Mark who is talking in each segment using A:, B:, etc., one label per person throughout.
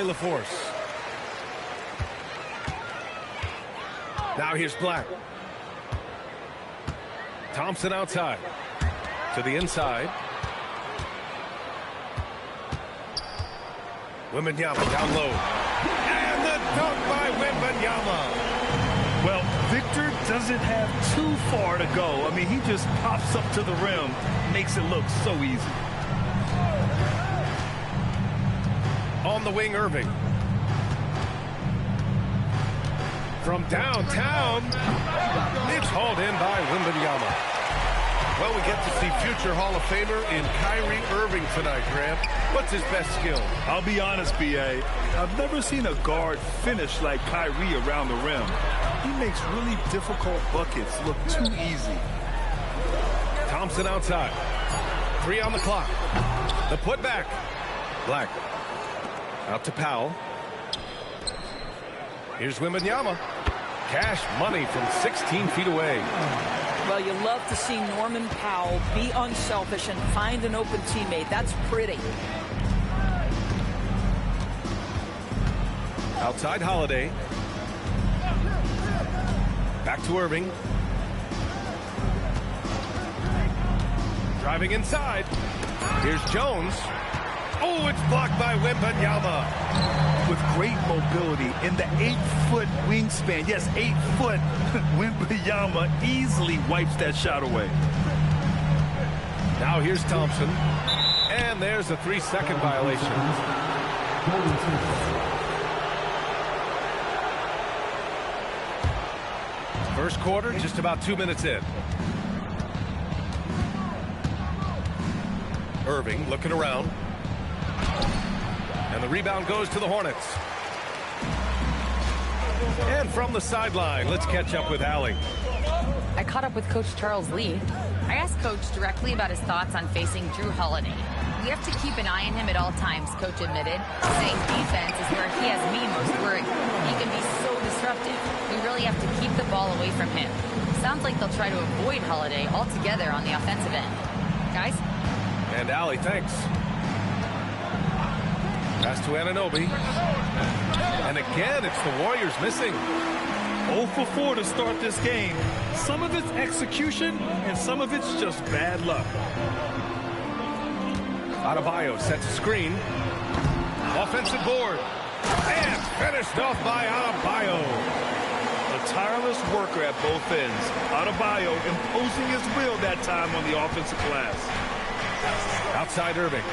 A: LaForce. Now here's Black. Thompson outside. To the inside. Wembanyama down low. And the dunk by Wembanyama.
B: Well, Victor doesn't have too far to go. I mean, he just pops up to the rim, makes it look so easy.
A: On the wing, Irving. From downtown, it's hauled in by Wembanyama. Well, we get to see future Hall of Famer in Kyrie Irving tonight, Grant. What's his best skill?
B: I'll be honest, B.A. I've never seen a guard finish like Kyrie around the rim. He makes really difficult buckets look too easy.
A: Thompson outside. 3 on the clock. The putback. Black. Out to Powell. Here's Wembanyama. Cash money from 16 feet away.
C: Well, you love to see Norman Powell be unselfish and find an open teammate. That's pretty.
A: Outside Holiday. Back to Irving. Driving inside. Here's Jones. Oh, it's blocked by Wembanyama.
B: With great mobility in the 8-foot wingspan. Yes, 8 foot. Wembanyama easily wipes that shot away.
A: Now here's Thompson. And there's a 3-second violation. First quarter, just about 2 minutes in. Irving looking around. And the rebound goes to the Hornets. And from the sideline, let's catch up with Allie.
D: I caught up with Coach Charles Lee. I asked Coach directly about his thoughts on facing Drew Holiday. We have to keep an eye on him at all times, Coach admitted, saying defense is where he has me most worried. He can be so disruptive. We really have to keep the ball away from him. Sounds like they'll try to avoid Holiday altogether on the offensive end. Guys?
A: And Allie, thanks. Pass to Anunoby. And again, it's the Warriors missing.
B: 0 for 4 to start this game. Some of it's execution, and some of it's just bad luck.
A: Adebayo sets a screen. Offensive board. And finished off by Adebayo.
B: A tireless worker at both ends. Adebayo imposing his will that time on the offensive glass.
A: Outside Irving.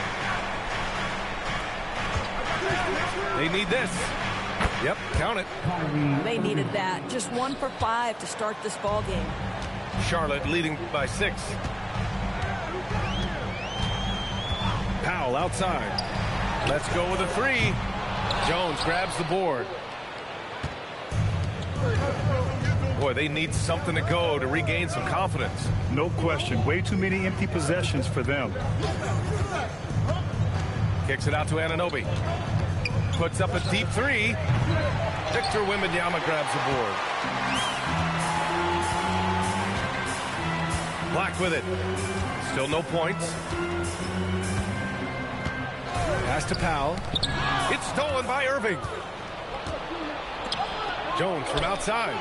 A: They need this. Yep, count it.
C: They needed that. Just 1 for 5 to start this ball game.
A: Charlotte leading by 6. Powell outside. Let's go with a 3. Jones grabs the board. Boy, they need something to go to regain some confidence.
B: No question. Way too many empty possessions for them.
A: Kicks it out to Anunoby. Puts up a deep 3. Victor Wembanyama grabs the board. Black with it. Still no points. Pass to Powell. It's stolen by Irving. Jones from outside.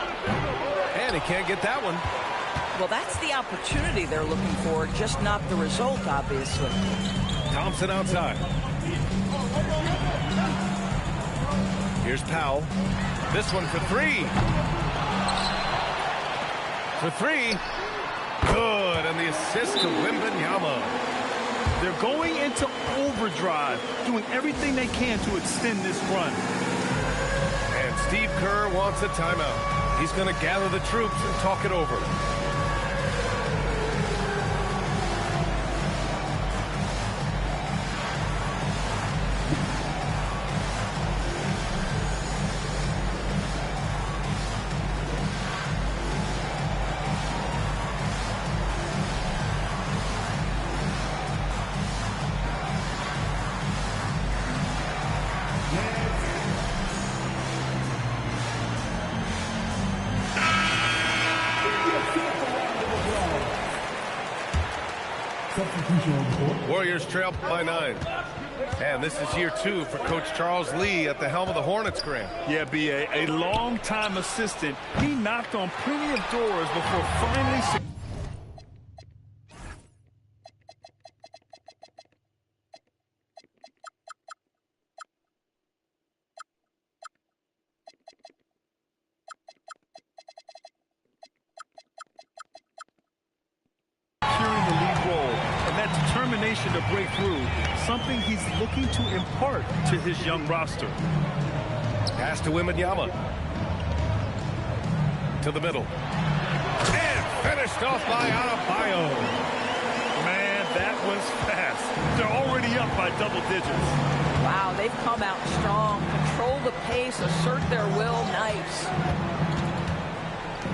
A: And he can't get that one.
C: Well, that's the opportunity they're looking for, just not the result, obviously.
A: Thompson outside. Here's Powell. This one for 3. For 3. Good. And the assist to Wembanyama.
B: They're going into overdrive, doing everything they can to extend this run.
A: And Steve Kerr wants a timeout. He's going to gather the troops and talk it over. Warriors trail by 9. And this is year 2 for Coach Charles Lee at the helm of the Hornets, Graham.
B: Yeah, B.A., a long-time assistant. He knocked on plenty of doors before finally securing the lead role, and that determination to break through, something he's looking to impart to his young roster.
A: Pass to Wembanyama. To the middle. And finished off by Adebayo.
B: Man, that was fast. They're already up by double digits.
C: Wow, they've come out strong. Control the pace, assert their will. Nice.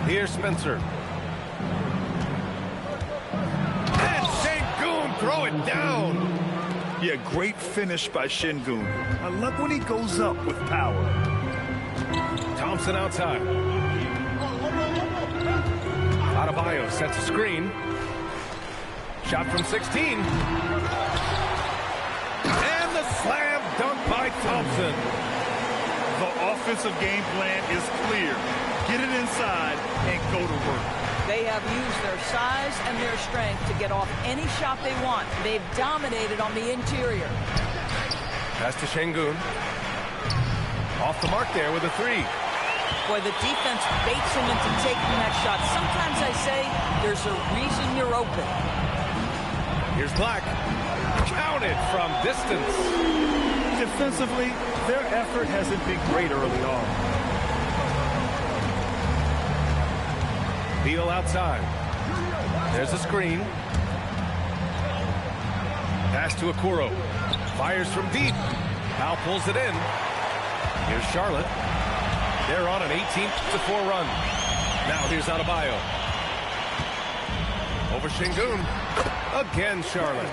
A: Here's Spencer. And Sengun, throw it down.
B: Yeah, great finish by Sengun. I love when he goes up with power.
A: Thompson outside. Adebayo sets a screen. Shot from 16. And the slam dunk by Thompson.
B: The offensive game plan is clear. Get it inside and go to work.
C: They have used their size and their strength to get off any shot they want. They've dominated on the interior.
A: Pass to Sengun. Off the mark there with a 3.
C: Boy, the defense baits him into taking that shot. Sometimes I say there's a reason you're open.
A: Here's Black. Counted from distance.
B: Defensively, their effort hasn't been great early on.
A: Beal outside. There's a screen. Pass to Okoro. Fires from deep. Powell pulls it in. Here's Charlotte. They're on an 18-4 run. Now here's Adebayo. Over Sengun. Again, Charlotte.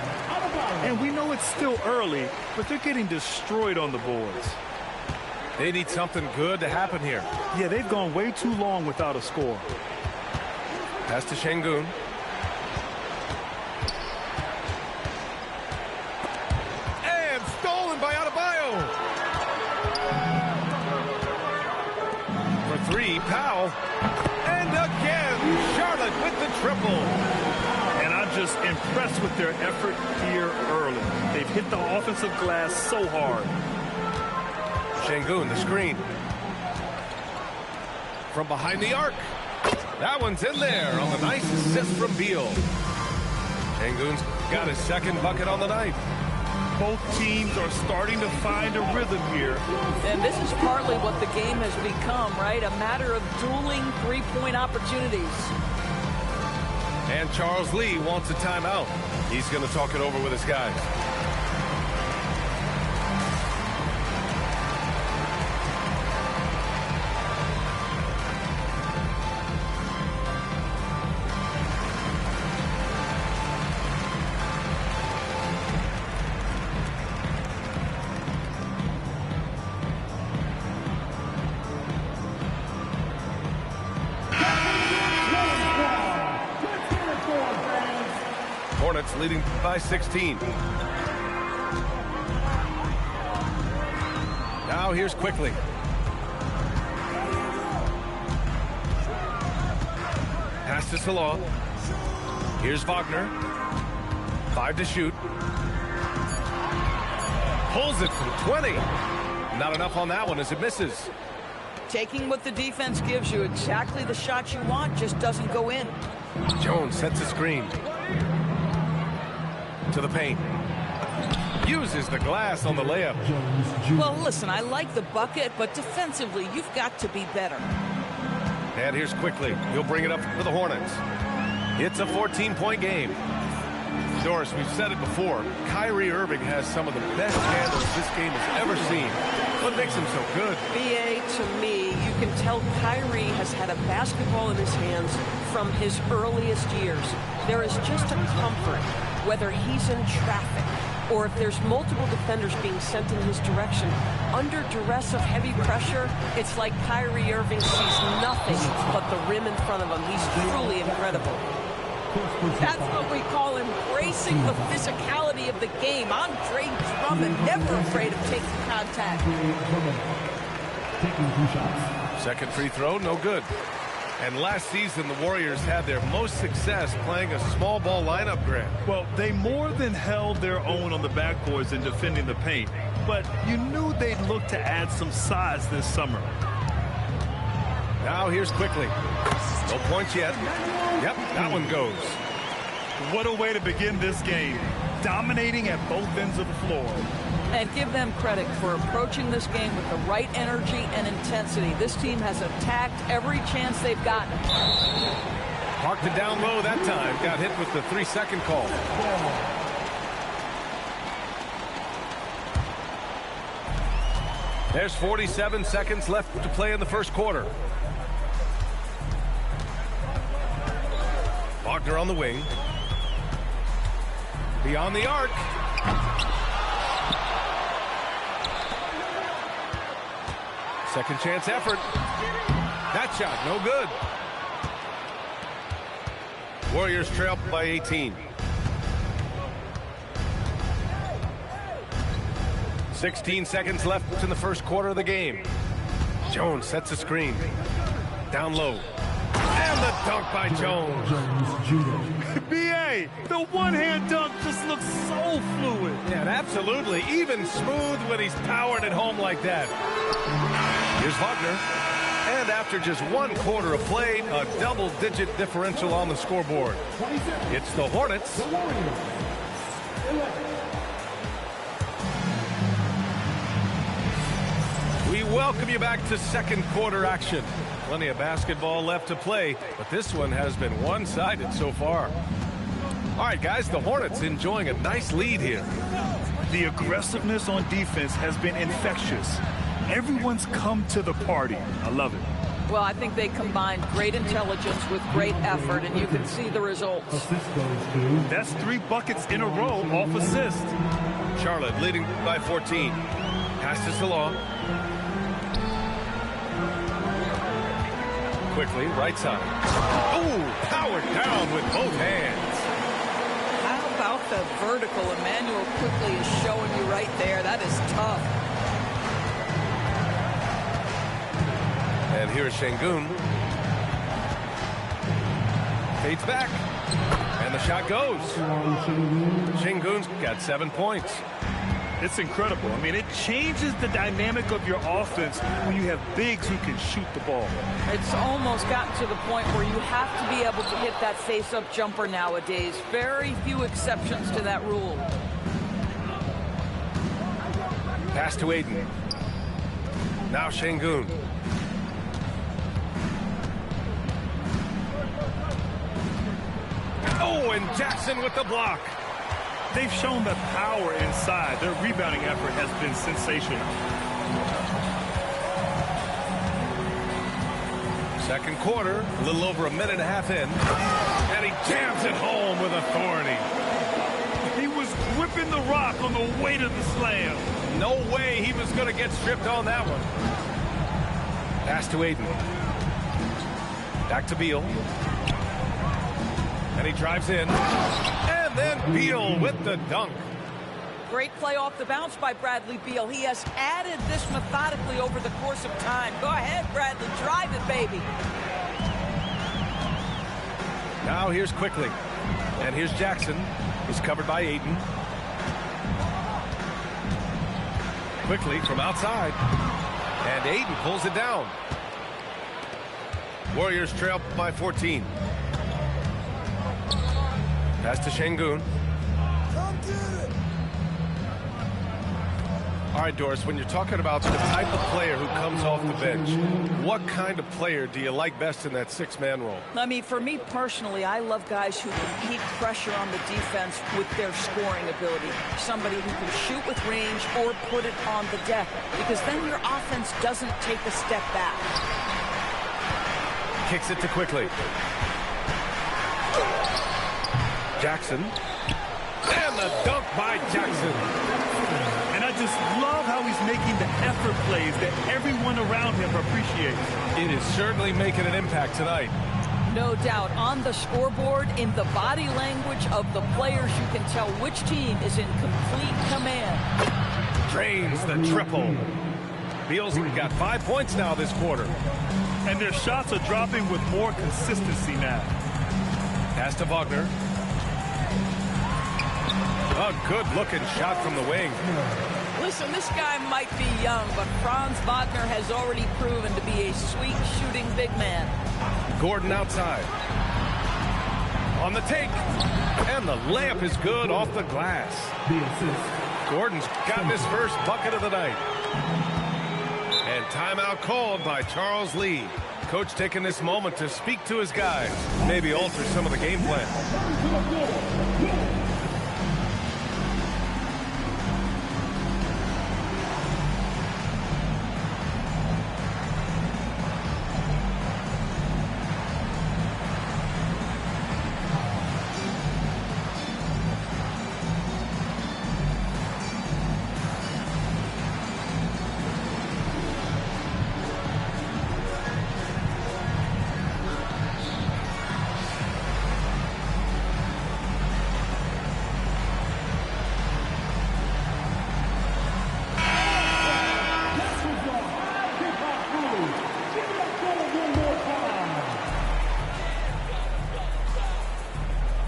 B: And we know it's still early, but they're getting destroyed on the boards.
A: They need something good to happen here.
B: Yeah, they've gone way too long without a score.
A: Pass to Sengun. And stolen by Adebayo. For 3, Powell. And again, Charlotte with the triple.
B: And I'm just impressed with their effort here early. They've hit the offensive glass so hard.
A: Sengun, the screen. From behind the arc. That one's in there on the nice assist from Beal. Sengun's got his second bucket on the night.
B: Both teams are starting to find a rhythm here.
C: And this is partly what the game has become, right? A matter of dueling three-point opportunities.
A: And Charles Lee wants a timeout. He's going to talk it over with his guys. Hornets leading by 16. Now here's Quickly. Pass to Salah. Here's Wagner. 5 to shoot. Pulls it from 20. Not enough on that one as it misses.
C: Taking what the defense gives you, exactly the shot you want, just doesn't go in.
A: Jones sets a screen. To the paint. Uses the glass on the layup.
C: Well, listen, I like the bucket, but defensively, you've got to be better.
A: And here's Quickly. He'll bring it up for the Hornets. It's a 14-point game. Doris, we've said it before. Kyrie Irving has some of the best handles this game has ever seen. What makes him so good?
E: BA, to me, you can tell Kyrie has had a basketball in his hands from his earliest years. There is just a comfort, whether he's in traffic or if there's multiple defenders being sent in his direction. Under duress of heavy pressure, it's like Kyrie Irving sees nothing but the rim in front of him. He's truly incredible.
C: That's what we call embracing the physicality of the game. Andre Drummond, never afraid of taking contact.
A: Second free throw, no good. And last season, the Warriors had their most success playing a small ball lineup, Grant.
B: Well, they more than held their own on the backboards in defending the paint. But you knew they'd look to add some size this summer.
A: Now here's Quickly. No points yet. Yep, that one goes.
B: What a way to begin this game. Dominating at both ends of the floor.
C: And give them credit for approaching this game with the right energy and intensity. This team has attacked every chance they've gotten.
A: Parked it down low that time. Got hit with the 3-second call. There's 47 seconds left to play in the first quarter. Wagner on the wing. Beyond the arc. Second chance effort. That shot, no good. Warriors trail by 18. 16 seconds left in the first quarter of the game. Jones sets a screen. Down low. And the dunk by Jones.
B: BA, the one-hand dunk just looks so fluid.
A: Yeah, absolutely. Even smooth when he's powered at home like that. Here's Wagner. And after just one quarter of play, a double-digit differential on the scoreboard. It's the Hornets. We welcome you back to second quarter action. Plenty of basketball left to play, but this one has been one-sided so far. All right, guys, the Hornets enjoying a nice lead here.
B: The aggressiveness on defense has been infectious. Everyone's come to the party. I love it.
C: Well, I think they combined great intelligence with great effort, and you can see the results.
B: That's 3 buckets in a row off assist.
A: Charlotte leading by 14. Pass this along. Quickly, right side. Oh, powered down with both hands.
C: How about the vertical Emmanuel Quickly is showing you right there? That is tough.
A: And here's Şengün. Fades back. And the shot goes. Şengün's got 7 points.
B: It's incredible. I mean, it changes the dynamic of your offense when you have bigs who can shoot the ball.
C: It's almost gotten to the point where you have to be able to hit that face-up jumper nowadays. Very few exceptions to that rule.
A: Pass to Aiden. Now Şengün. Oh, and Jackson with the block.
B: They've shown the power inside. Their rebounding effort has been sensational.
A: Second quarter, a little over a minute and a half in. And he jams it home with authority.
B: He was gripping the rock on the weight of the slam.
A: No way he was going to get stripped on that one. Pass to Aiden. Back to Beal. And he drives in. And then Beal with the dunk.
C: Great play off the bounce by Bradley Beal. He has added this methodically over the course of time. Go ahead, Bradley. Drive it, baby.
A: Now here's Quickly. And here's Jackson. He's covered by Aiden. Quickly from outside. And Aiden pulls it down. Warriors trail by 14. Pass to Şengün. All right, Doris, when you're talking about the type of player who comes off the bench, what kind of player do you like best in that six-man role?
C: I mean, for me personally, I love guys who can keep pressure on the defense with their scoring ability. Somebody who can shoot with range or put it on the deck, because then your offense doesn't take a step back.
A: Kicks it to Quickly. Jackson. And the dunk by Jackson.
B: And I just love how he's making the effort plays that everyone around him appreciates.
A: It is certainly making an impact tonight.
C: No doubt. On the scoreboard, in the body language of the players, you can tell which team is in complete command.
A: Drains the triple. Beals got 5 points now this quarter.
B: And their shots are dropping with more consistency now.
A: Pass to Wagner. A good-looking shot from the wing.
C: Listen, this guy might be young, but Franz Wagner has already proven to be a sweet shooting big man.
A: Gordon outside. On the take. And the layup is good off the glass. Gordon's gotten his first bucket of the night. And timeout called by Charles Lee. Coach taking this moment to speak to his guys. Maybe alter some of the game plan.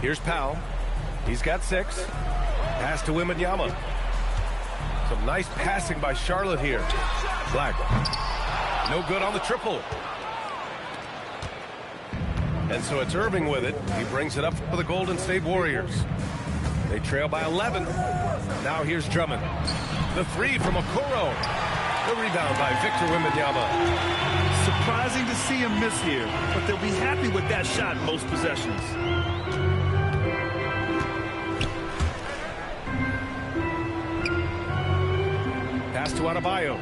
A: Here's Powell. He's got 6. Pass to Wembanyama. Some nice passing by Charlotte here. Black. No good on the triple. And so it's Irving with it. He brings it up for the Golden State Warriors. They trail by 11. Now here's Drummond. The 3 from Okoro. The rebound by Victor Wembanyama.
B: Surprising to see him miss here, but they'll be happy with that shot most possessions.
A: Pass to Adebayo.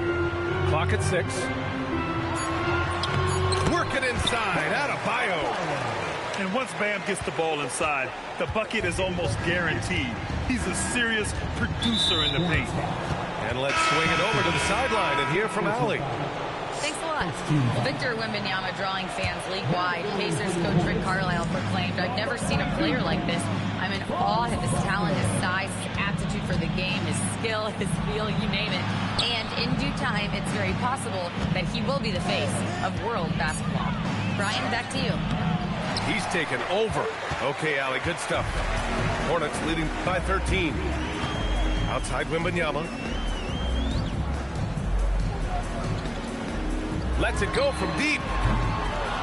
A: Clock at 6. Work it inside. Adebayo.
B: And once Bam gets the ball inside, the bucket is almost guaranteed. He's a serious producer in the paint.
A: And let's swing it over to the sideline and hear from Allie.
D: Thanks a lot. Victor Wembanyama drawing fans league-wide. Pacers coach Rick Carlisle proclaimed, "I've never seen a player like this. I'm in awe of his talent, his size, his aptitude for the game, his skill, his feel, you name it. And in due time, it's very possible that he will be the face of world basketball." Brian, back to you.
A: He's taken over. Okay, Allie, good stuff. Hornets leading by 13. Outside Wembanyama. Lets it go from deep.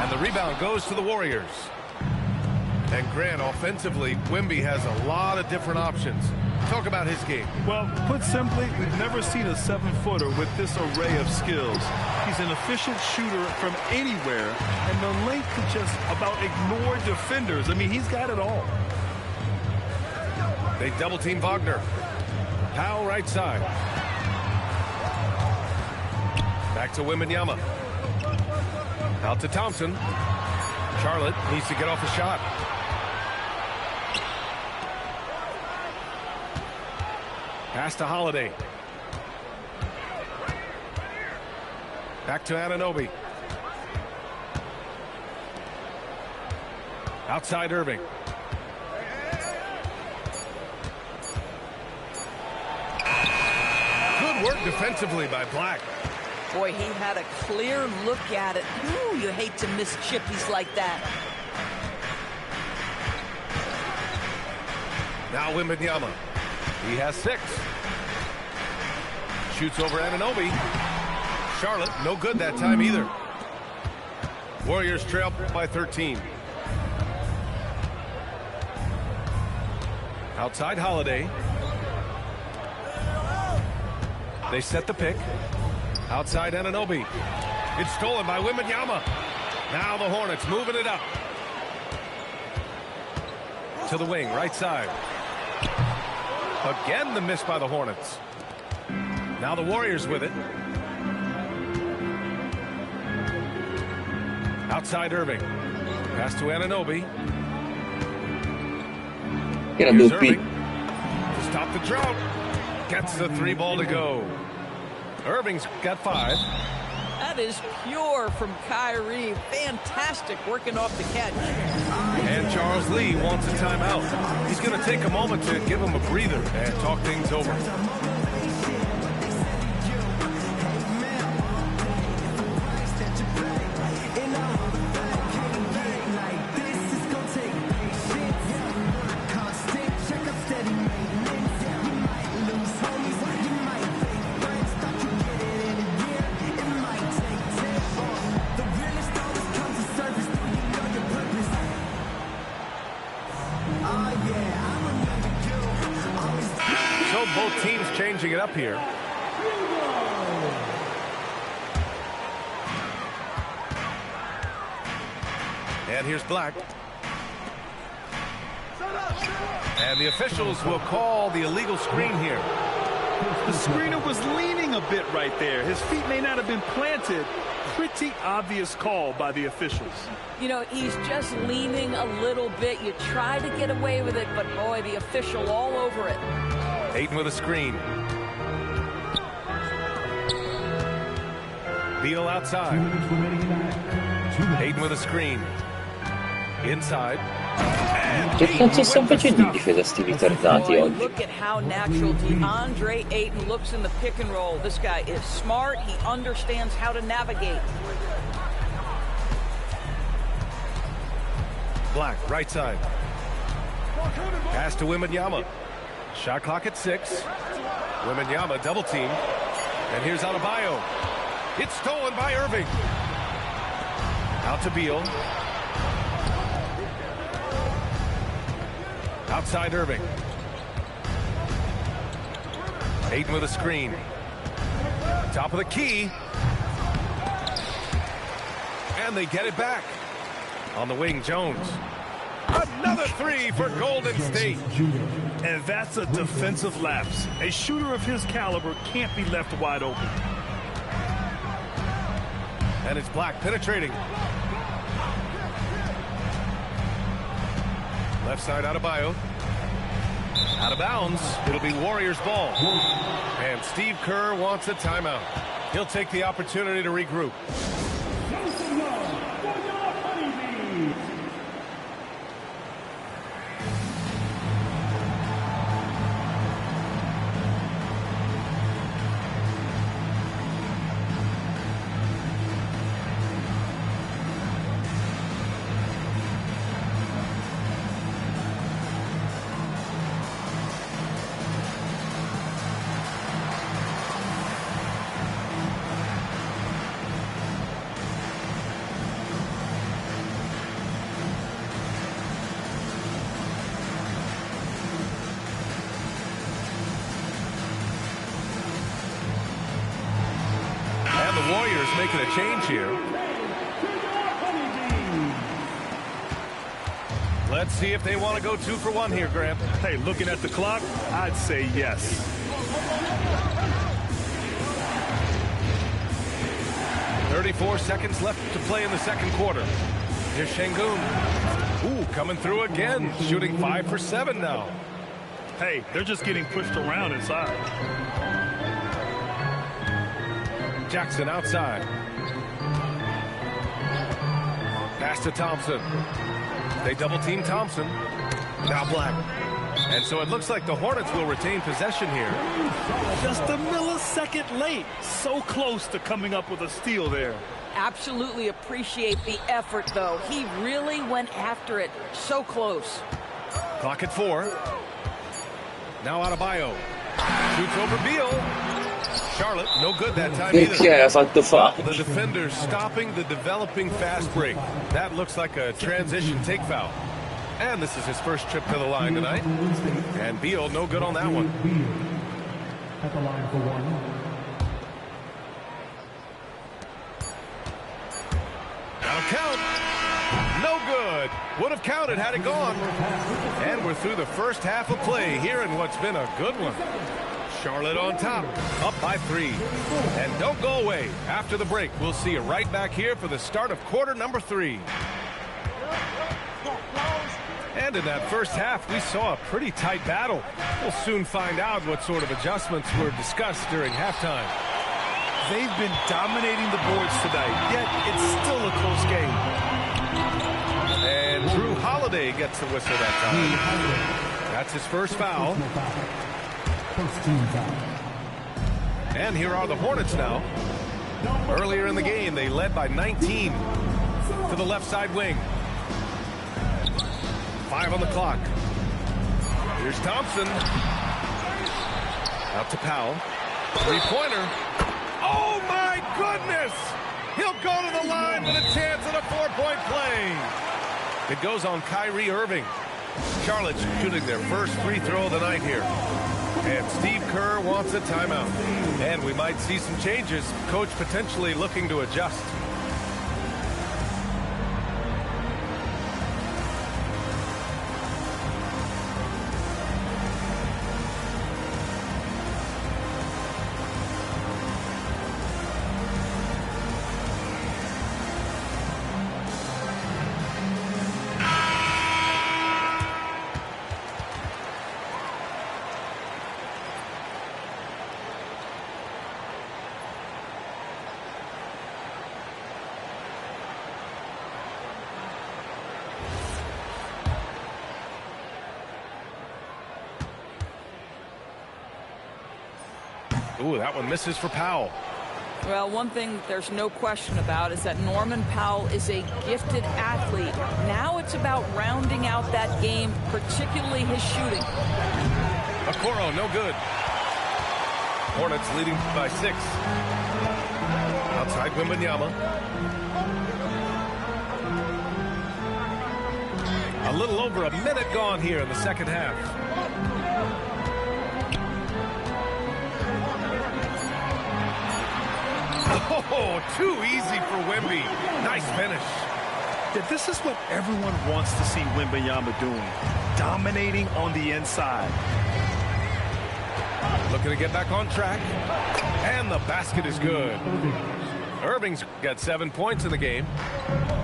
A: And the rebound goes to the Warriors. And Grant, offensively, Wemby has a lot of different options. Talk about his game.
B: Well, put simply, we've never seen a 7-footer with this array of skills. He's an efficient shooter from anywhere, and the length to just about ignore defenders. I mean, he's got it all.
A: They double-team Wagner. Powell right side. Back to Wembanyama. Out to Thompson. Charlotte needs to get off a shot. Pass to Holiday. Back to Anunoby. Outside Irving. Good work defensively by Black.
C: Boy, he had a clear look at it. Ooh, you hate to miss chippies like that.
A: Now Wembanyama. He has 6. Shoots over Anunoby. Charlotte, no good that time either. Warriors trail by 13. Outside Holiday. They set the pick. Outside Anunoby. It's stolen by Wembanyama. Now the Hornets moving it up. To the wing, right side. Again, the miss by the Hornets. Now the Warriors with it. Outside Irving. Pass to Anunoby. Here's Irving. To stop the drought. Gets the 3 ball to go. Irving's got 5.
C: That is pure from Kyrie. Fantastic working off the catch.
A: And Charles Lee wants a timeout. He's going to take a moment to give him a breather and talk things over. So both teams changing it up here. And here's Black. And the officials will call the illegal screen here.
B: The screener was leaning a bit right there. His feet may not have been planted. Pretty obvious call by the officials.
C: You know, he's just leaning a little bit. You try to get away with it, but boy, the official all over it.
A: Ayton with a screen. Beal outside. Ayton with a screen. Inside.
F: Che cazzo stanno facendo i difesa sti ritardati oggi?
C: Look at how natural DeAndre Ayton looks in the pick and roll. This guy is smart. He understands how to navigate.
A: Black, right side. Pass to Wembanyama. Shot clock at 6. Wembanyama double team. And here's Adebayo. It's stolen by Irving. Out to Beal. Outside Irving. Ayton with a screen. Top of the key. And they get it back. On the wing, Jones. Another three for Golden State.
B: And that's a defensive lapse. A shooter of his caliber can't be left wide open.
A: And it's Black penetrating. Left side Adebayo. Out of bounds. It'll be Warriors ball. And Steve Kerr wants a timeout. He'll take the opportunity to regroup. The Warriors making a change here. Let's see if they want to go 2 for 1 here, Graham.
B: Hey, looking at the clock, I'd say yes.
A: 34 seconds left to play in the second quarter. Here's Şengün. Ooh, coming through again, shooting 5 for 7 now.
B: Hey, they're just getting pushed around inside.
A: Jackson outside. Pass to Thompson. They double team Thompson. Now Black. And so it looks like the Hornets will retain possession here.
B: Just a millisecond late. So close to coming up with a steal there.
C: Absolutely appreciate the effort, though. He really went after it. So close.
A: Clock at 4. Now Adebayo. Shoots over Beal. Charlotte, no good that time either.
F: Perché ha fatto fa?
A: The defenders stopping the developing fast break. That looks like a transition take foul. And this is his first trip to the line tonight. And Beal, no good on that one.
G: At the line for 1.
A: That'll count. No good. Would have counted had it gone. And we're through the first half of play here in what's been a good one. Charlotte on top, up by 3. And don't go away. After the break, we'll see you right back here for the start of quarter number 3. And in that first half, we saw a pretty tight battle. We'll soon find out what sort of adjustments were discussed during halftime.
B: They've been dominating the boards tonight, yet it's still a close game.
A: And Drew Holiday gets the whistle that time. That's his first foul.
G: First team foul.
A: And here are the Hornets now. Earlier in the game, they led by 19 to the left side wing. 5 on the clock. Here's Thompson. Out to Powell. Three-pointer. Oh, my goodness! He'll go to the line with a chance at a 4-point play. It goes on Kyrie Irving. Charlotte shooting their first free throw of the night here. And Steve Kerr wants a timeout. And we might see some changes. Coach potentially looking to adjust. Ooh, that one misses for Powell.
C: Well, one thing there's no question about is that Norman Powell is a gifted athlete. Now it's about rounding out that game, particularly his shooting.
A: Okoro, no good. Hornets leading by 6. Outside Wembanyama. A little over a minute gone here in the second half. Oh, too easy for Wemby. Nice finish.
B: Yeah, this is what everyone wants to see Wembanyama doing. Dominating on the inside.
A: Looking to get back on track. And the basket is good. Irving's got 7 points in the game.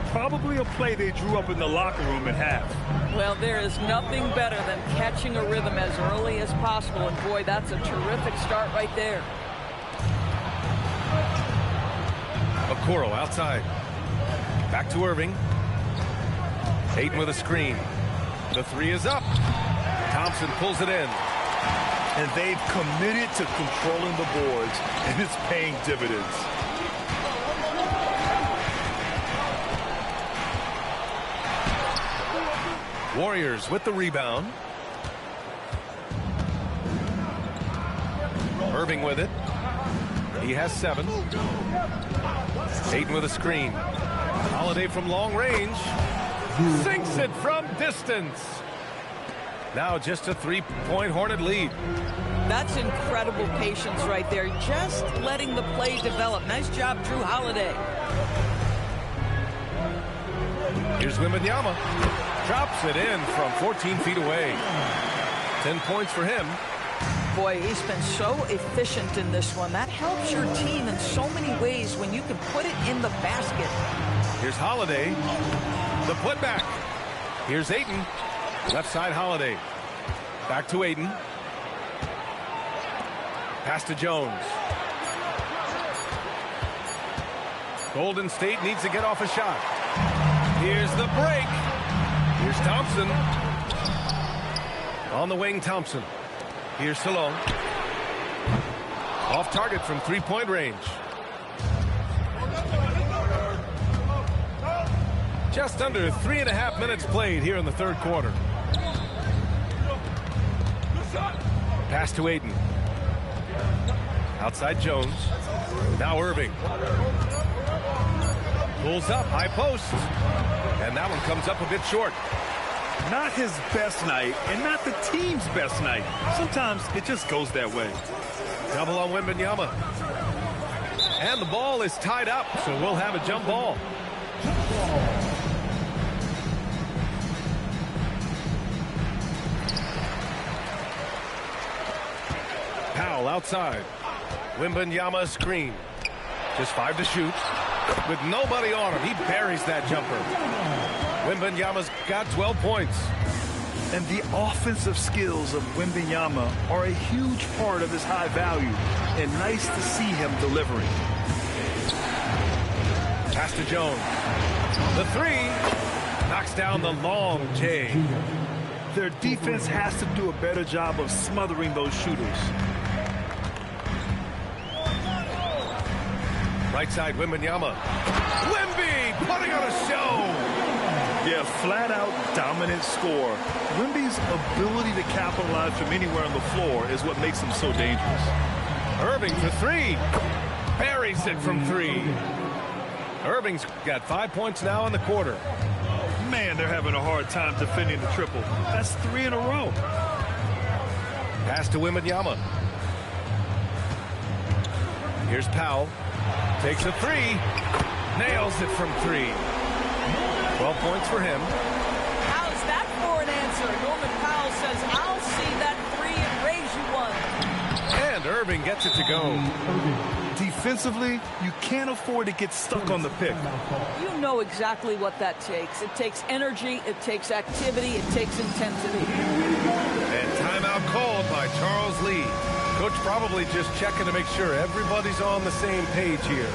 B: Probably a play they drew up in the locker room at half.
C: Well, there is nothing better than catching a rhythm as early as possible. And boy, that's a terrific start right there.
A: Okoro outside. Back to Irving. Ayton with a screen. The 3 is up. Thompson pulls it in.
B: And they've committed to controlling the boards, and it's paying dividends.
A: Warriors with the rebound. Irving with it. He has 7. Ayton with a screen. Holiday from long range. Sinks it from distance. Now just a 3-point Hornet lead.
C: That's incredible patience right there. Just letting the play develop. Nice job, Drew Holiday.
A: Here's Wembanyama. Drops it in from 14 feet away. 10 points for him.
C: Boy, he's been so efficient in this one. That helps your team in so many ways when you can put it in the basket.
A: Here's Holiday. The putback. Here's Ayton. Left side Holiday. Back to Ayton. Pass to Jones. Golden State needs to get off a shot. Here's the break. Here's Thompson. On the wing, Thompson. Here's Salone. Off target from 3-point range. Just under 3.5 minutes played here in the third quarter. Pass to Ayton. Outside Jones. Now Irving. Pulls up, high post. And that one comes up a bit short.
B: Not his best night, and not the team's best night. Sometimes it just goes that way.
A: Double on Wembanyama. And the ball is tied up, so we'll have a jump ball. Powell outside. Wembanyama screen. Just 5 to shoot. With nobody on him, he buries that jumper. Wembanyama's got 12 points.
B: And the offensive skills of Wembanyama are a huge part of his high value, and nice to see him delivering.
A: Pass to Jones. The three knocks down the long J.
B: Their defense has to do a better job of smothering those shooters.
A: Right side, Wembanyama. Wemby putting on a show.
B: Yeah, flat-out dominant score. Wemby's ability to capitalize from anywhere on the floor is what makes him so dangerous.
A: Irving for three. Buries it from three. Irving's got 5 points now in the quarter.
B: Man, they're having a hard time defending the triple. That's 3 in a row.
A: Pass to Wembanyama. Here's Powell. Takes a three. Nails it from three. 12 points for him.
C: How's that for an answer? Norman Powell says, I'll see that three and raise you one.
A: And Irving gets it to go.
B: Defensively, you can't afford to get stuck on the pick.
C: You know exactly what that takes. It takes energy, it takes activity, it takes intensity.
A: And timeout called by Charles Lee. Coach probably just checking to make sure everybody's on the same page here.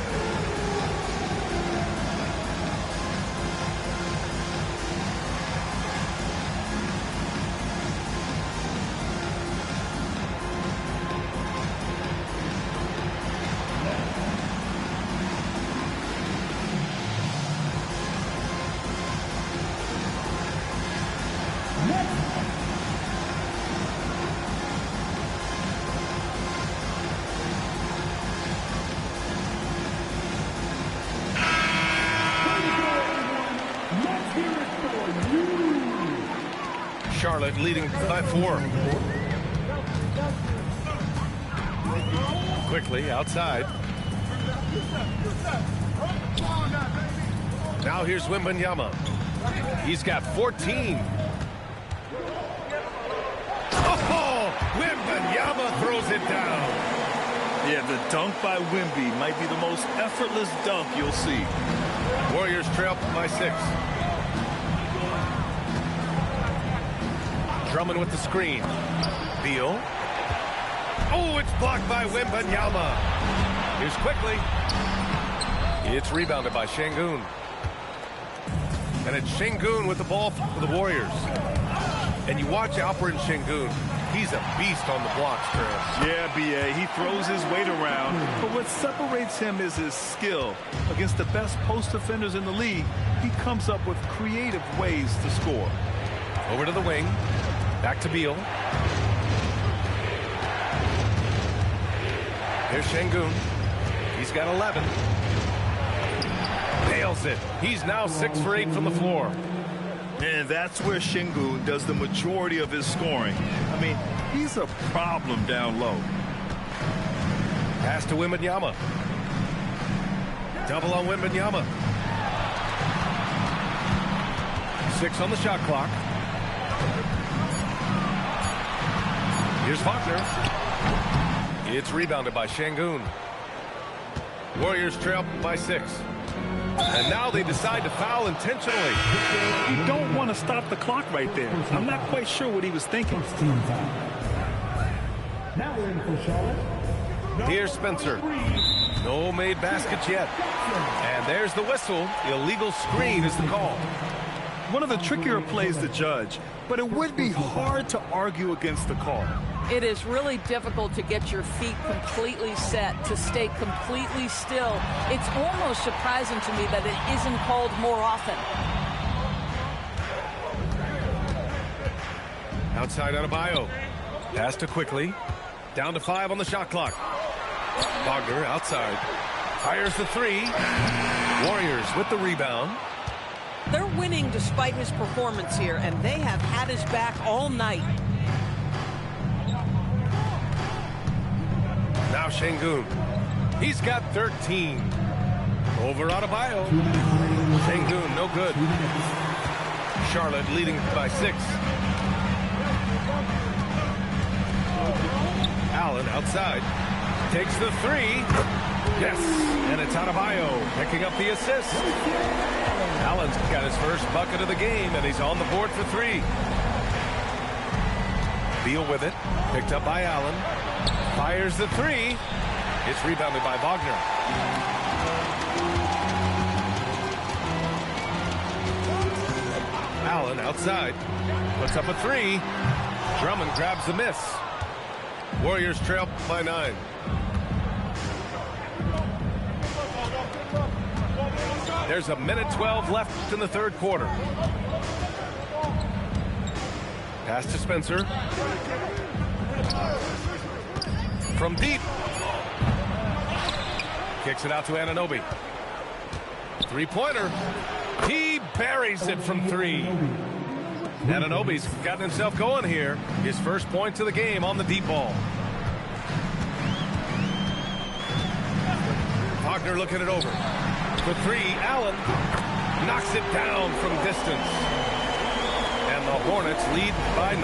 A: Charlotte leading by 4. Quickly outside. Now here's Wembanyama. He's got 14. Oh, Wembanyama throws it down.
B: Yeah, the dunk by Wemby might be the most effortless dunk you'll see.
A: Warriors trail by 6. Drummond with the screen. Beal. Oh, it's blocked by Wembanyama. Here's quickly. It's rebounded by Şengün. And it's Şengün with the ball for the Warriors. And you watch Alperen Şengün. He's a beast on the blocks, Chris.
B: Yeah, BA, he throws his weight around. But what separates him is his skill. Against the best post defenders in the league, he comes up with creative ways to score.
A: Over to the wing. Back to Beal. Here's Şengün. He's got 11. Nails it. He's now 6 for 8 from the floor.
B: And that's where Şengün does the majority of his scoring. I mean, he's a problem down low.
A: Pass to Wembanyama. Double on Wembanyama. 6 on the shot clock. Here's Faulkner. It's rebounded by Şengün. Warriors trail by 6. And now they decide to foul intentionally.
B: You don't want to stop the clock right there. I'm not quite sure what he was thinking.
G: Now we're in for Charlotte.
A: Here's Spencer. No made baskets yet. And there's the whistle. Illegal screen is the call.
B: One of the trickier plays to judge, but it would be hard to argue against the call.
C: It is really difficult to get your feet completely set, to stay completely still. It's almost surprising to me that it isn't called more often.
A: Outside Adebayo. Pass to quickly. Down to 5 on the shot clock. Wagner outside. Fires the 3. Warriors with the rebound.
E: They're winning despite his performance here, and they have had his back all night.
A: Now Şengün. He's got 13. Over Adebayo. Şengün, no good. Charlotte leading by 6. Allen outside. Takes the 3. Yes, and it's Adebayo picking up the assist. Allen's got his first bucket of the game, and he's on the board for 3. Beal with it. Picked up by Allen. Fires the three. It's rebounded by Wagner. Allen outside. Puts up a three. Drummond grabs the miss. Warriors trail by 9. There's a minute 12 left in the third quarter. Pass to Spencer. From deep. Kicks it out to Anunoby. Three-pointer. He buries it from 3. Anunoby's gotten himself going here. His first point to the game on the deep ball. Wagner looking it over. For 3, Allen knocks it down from distance. And the Hornets lead by 9.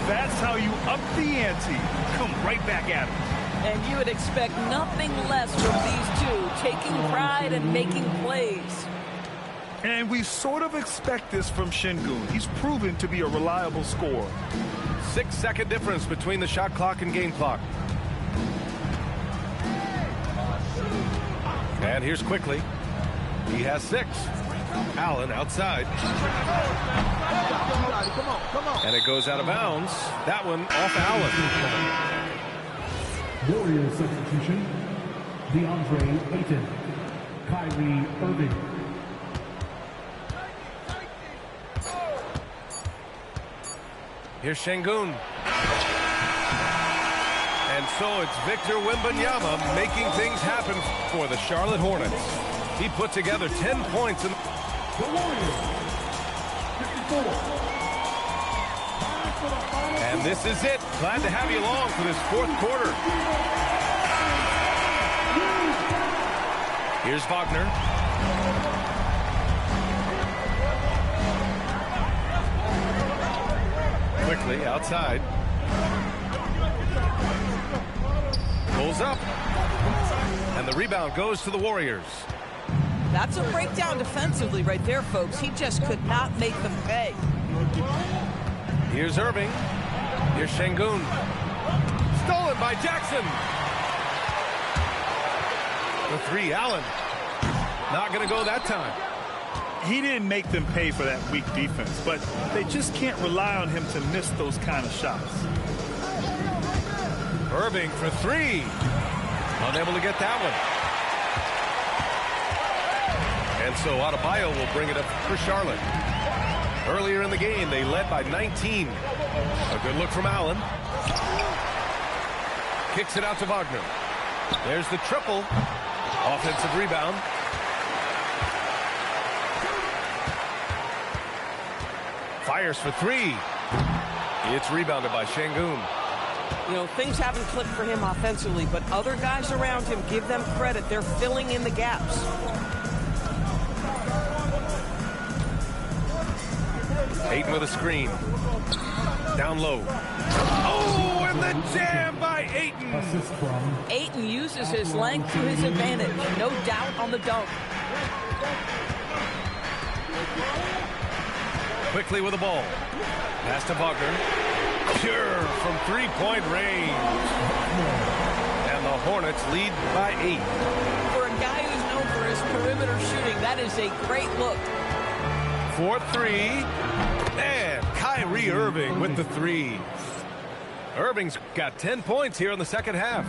B: That's how you up the ante. Come right back at him.
C: And you would expect nothing less from these two, taking pride and making plays.
B: And we sort of expect this from Şengün. He's proven to be a reliable scorer.
A: 6-second difference between the shot clock and game clock. And here's quickly. He has 6. Allen outside. And it goes out of bounds. That one off Allen.
G: Warriors substitution. DeAndre Ayton. Kyrie Irving.
A: Here's Şengün. And so it's Victor Wembanyama making things happen for the Charlotte Hornets. He put together 10 points in
G: The Warriors. 54.
A: And this is it. Glad to have you along for this fourth quarter. Here's Wagner. Quickly outside. Pulls up. And the rebound goes to the Warriors.
C: That's a breakdown defensively right there, folks. He just could not make them pay.
A: Here's Irving. Here's Şengün. Stolen by Jackson. The 3, Allen. Not going to go that time.
B: He didn't make them pay for that weak defense, but they just can't rely on him to miss those kind of shots.
A: Irving for 3. Unable to get that one. And so Adebayo will bring it up for Charlotte. Earlier in the game, they led by 19. A good look from Allen. Kicks it out to Wagner. There's the triple. Offensive rebound. Fires for 3. It's rebounded by Şengün.
E: You know, things haven't clicked for him offensively, but other guys around him, give them credit. They're filling in the gaps.
A: Ayton with a screen. Down low. Oh, and the jam by Ayton.
G: Assist from
C: Ayton uses his length to his advantage. No doubt on the dunk.
A: Quickly with the ball. Pass to Wagner. Pure from three-point range. And the Hornets lead by 8.
C: For a guy who's known for his perimeter shooting, that is a great look.
A: 4-3. And Kyrie Irving with the 3. Irving's got 10 points here in the second half.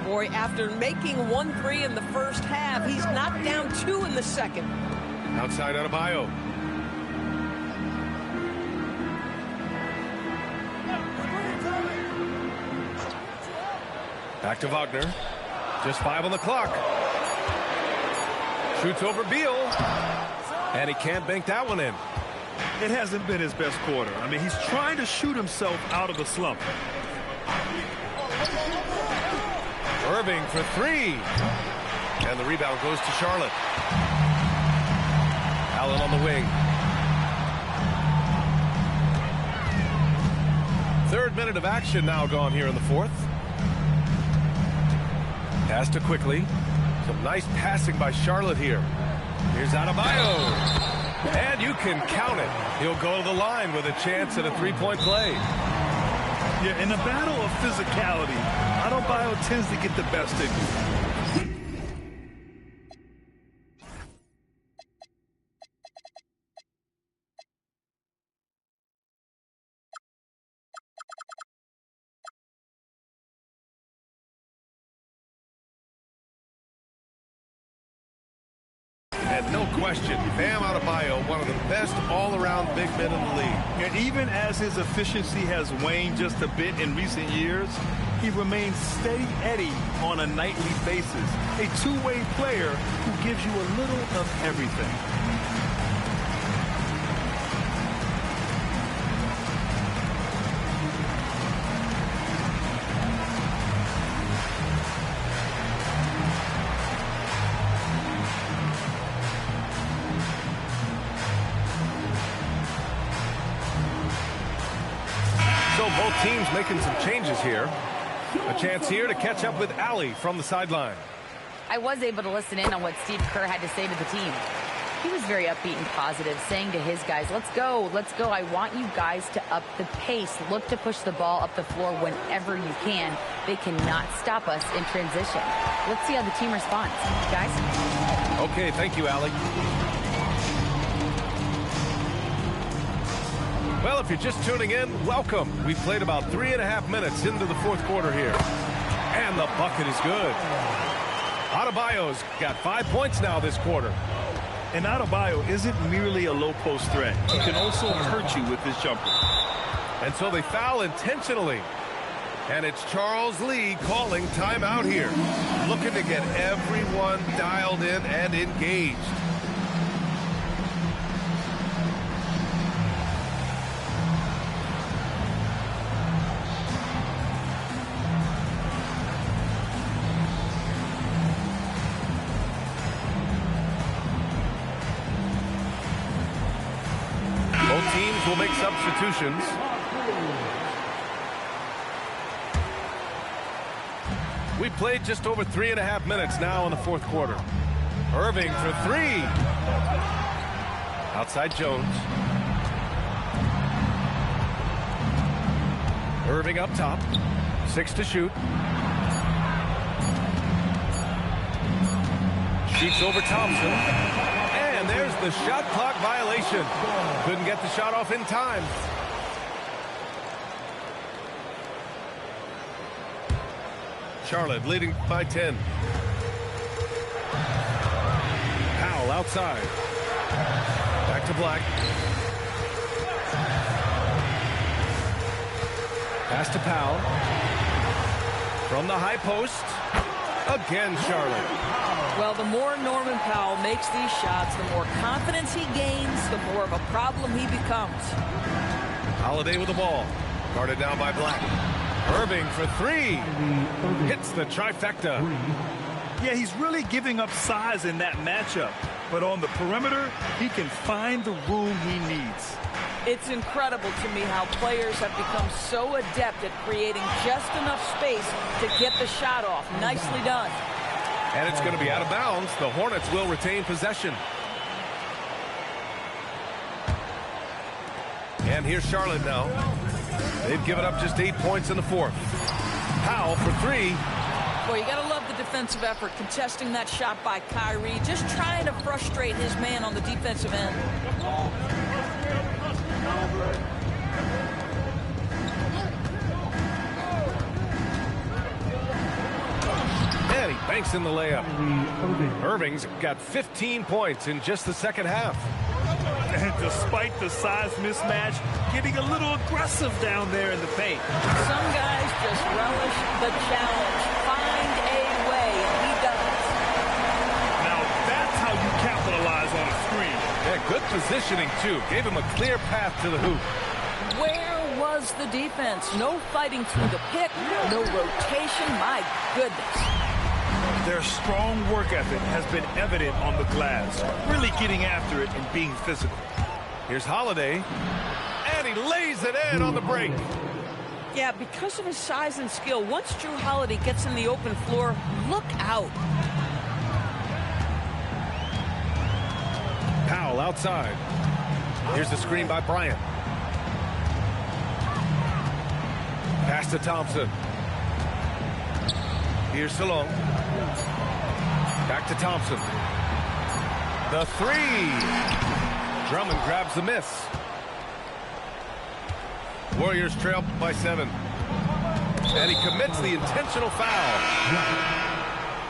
E: Boy, after making 1 3 in the first half, he's knocked down 2 in the second.
A: Outside Adebayo. Back to Wagner. Just 5 on the clock. Shoots over Beal. And he can't bank that one in.
B: It hasn't been his best quarter. I mean, he's trying to shoot himself out of the slump.
A: Irving for 3. And the rebound goes to Charlotte. Allen on the wing. Third minute of action now gone here in the fourth. Pass to Quickly. Some nice passing by Charlotte here. Here's Adebayo. And you can count it. He'll go to the line with a chance at a three-point play.
B: Yeah, in a battle of physicality, Adebayo tends to get the best of you.
A: And no question, Bam Adebayo, one of the best all-around big men in the league.
B: And even as his efficiency has waned just a bit in recent years, he remains steady Eddie on a nightly basis. A two-way player who gives you a little of everything.
A: So both teams making some changes here. A chance here to catch up with Allie from the sideline.
D: I was able to listen in on what Steve Kerr had to say to the team. He was very upbeat and positive, saying to his guys, let's go. I want you guys to up the pace. Look to push the ball up the floor whenever you can. They cannot stop us in transition. Let's see how the team responds. Guys?
A: Okay, thank you, Allie. Well, if you're just tuning in, welcome. We've played about 3.5 minutes into the fourth quarter here. And the bucket is good. Adebayo's got 5 points now this quarter.
B: And Adebayo isn't merely a low-post threat. He can also hurt you with his jumper.
A: And so they foul intentionally. And it's Charles Lee calling timeout here. Looking to get everyone dialed in and engaged. Both teams will make substitutions. We played just over 3.5 minutes now in the fourth quarter. Irving for three. Outside Jones. Irving up top. 6 to shoot. Shoots over Thompson. And there's the shot clock violation. Couldn't get the shot off in time. Charlotte leading by 10. Powell outside. Back to Black. Pass to Powell. From the high post. Again, Charlotte.
C: Well, the more Norman Powell makes these shots, the more confidence he gains, the more of a problem he becomes.
A: Holiday with the ball. Guarded down by Black. Irving for three. Hits the trifecta.
B: Yeah, he's really giving up size in that matchup. But on the perimeter, he can find the room he needs.
C: It's incredible to me how players have become so adept at creating just enough space to get the shot off. Nicely done.
A: And it's going to be out of bounds. The Hornets will retain possession. And here's Charlotte now. They've given up just 8 points in the fourth. Powell for three.
C: Boy, you got to love the defensive effort, contesting that shot by Kyrie, just trying to frustrate his man on the defensive end.
A: And he banks in the layup. Irving's got 15 points in just the second half.
B: And despite the size mismatch, getting a little aggressive down there in the paint.
C: Some guys just relish the challenge. Find a way, and he does.
B: Now that's how you capitalize on a screen.
A: Yeah, good positioning, too. Gave him a clear path to the hoop.
C: Where was the defense? No fighting through the pick, no rotation. My goodness.
B: Their strong work ethic has been evident on the glass, really getting after it and being physical.
A: Here's Holiday, and he lays it in on the break.
C: Yeah, because of his size and skill, once Drew Holiday gets in the open floor, look out.
A: Powell outside. Here's the screen by Bryant. Pass to Thompson. Here's Salone. Back to Thompson. The three. Drummond grabs the miss. Warriors trail by 7. And he commits the intentional foul.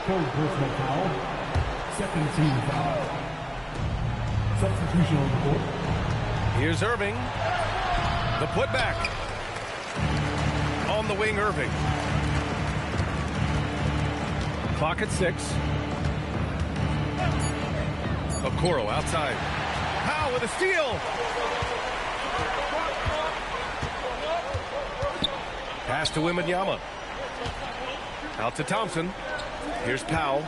G: Third personal foul. Second team foul. Substitution on the court.
A: Here's Irving. The putback. On the wing, Irving. Clock at 6. Okoro outside. Powell with a steal. Pass to Wembanyama. Out to Thompson. Here's Powell.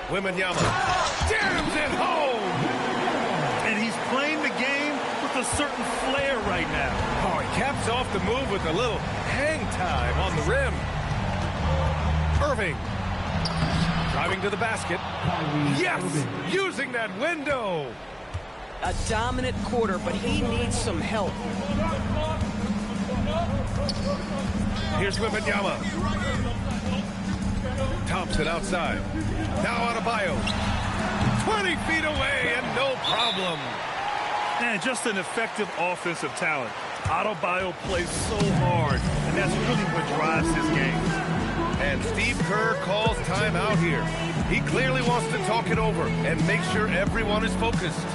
A: Wembanyama jams it home.
B: And he's playing the game with a certain flair right now.
A: Oh, he caps off the move with a little hang time on the rim. Irving. Driving to the basket. Yes! Using that window.
E: A dominant quarter, but he needs some help.
A: Here's Wembanyama. Thompson outside. Now Adebayo. 20 feet away and no problem.
B: Man, just an effective offensive talent. Adebayo plays so hard, and that's really what drives his game.
A: And Steve Kerr calls timeout here. He clearly wants to talk it over and make sure everyone is focused.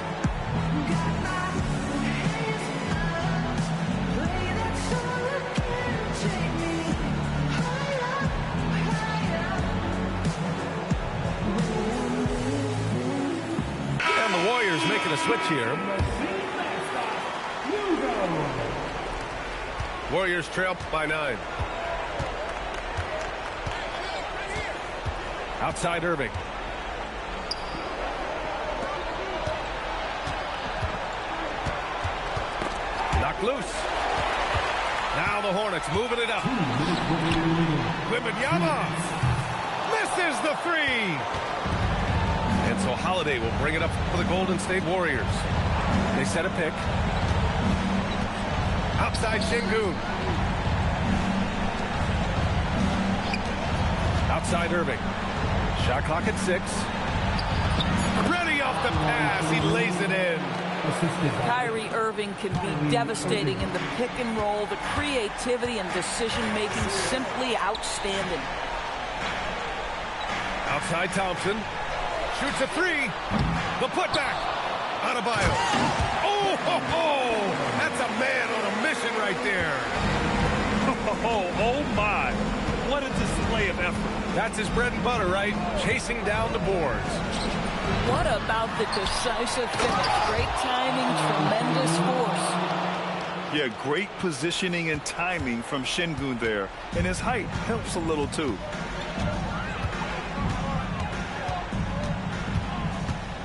A: And the Warriors making a switch here. Warriors trail by 9. Outside Irving. Knocked loose. Now the Hornets moving it up. Wembanyama misses the 3. And so Holiday will bring it up for the Golden State Warriors. They set a pick. Outside Şengün. Outside Irving. Shot clock at 6. Ready off the pass. He lays it in.
C: Kyrie Irving can be devastating in the pick and roll. The creativity and decision-making simply outstanding.
A: Outside Thompson. Shoots a 3. The putback. Adebayo. Oh, ho, ho. That's a man on a mission right there.
B: Oh my. What a display of effort.
A: That's his bread and butter, right? Chasing down the boards.
C: What about the decisive finish? Great timing, tremendous force.
B: Yeah, great positioning and timing from Şengün there. And his height helps a little too.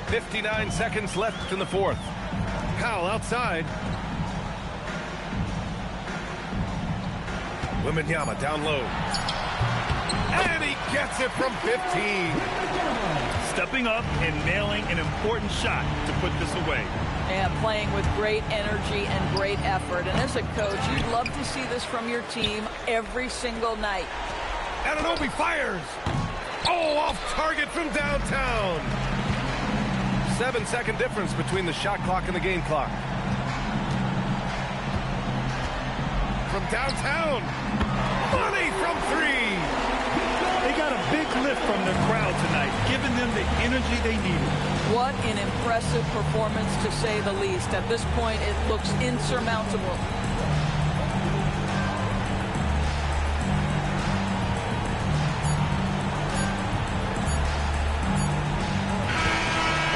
A: 59 seconds left in the 4th. Powell outside. Wembanyama down low. And he gets it from 15.
B: Stepping up and nailing an important shot to put this away.
C: And playing with great energy and great effort. And as a coach, you'd love to see this from your team every single night.
A: Anunoby fires. Oh, off target from downtown. 7-second difference between the shot clock and the game clock. From downtown. Money from 3.
B: They got a big lift from the crowd tonight, giving them the energy they needed.
C: What an impressive performance, to say the least. At this point, it looks insurmountable.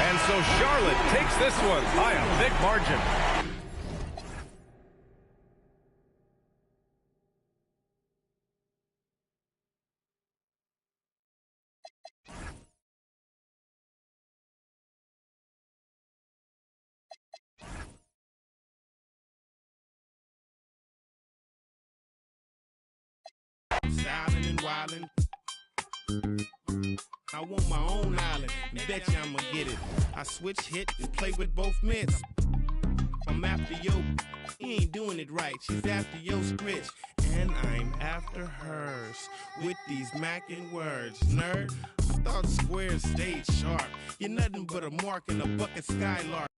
A: And so Charlotte takes this one by a big margin.
H: Styling and wildin'. I want my own island, and bet you I'ma get it. I switch hit and play with both mitts. I'm after yo, he ain't doing it right. She's after yo scritch, and I'm after hers. With these mackin' words, nerd. I thought squares stayed sharp. You're nothing but a mark in a bucket skylark.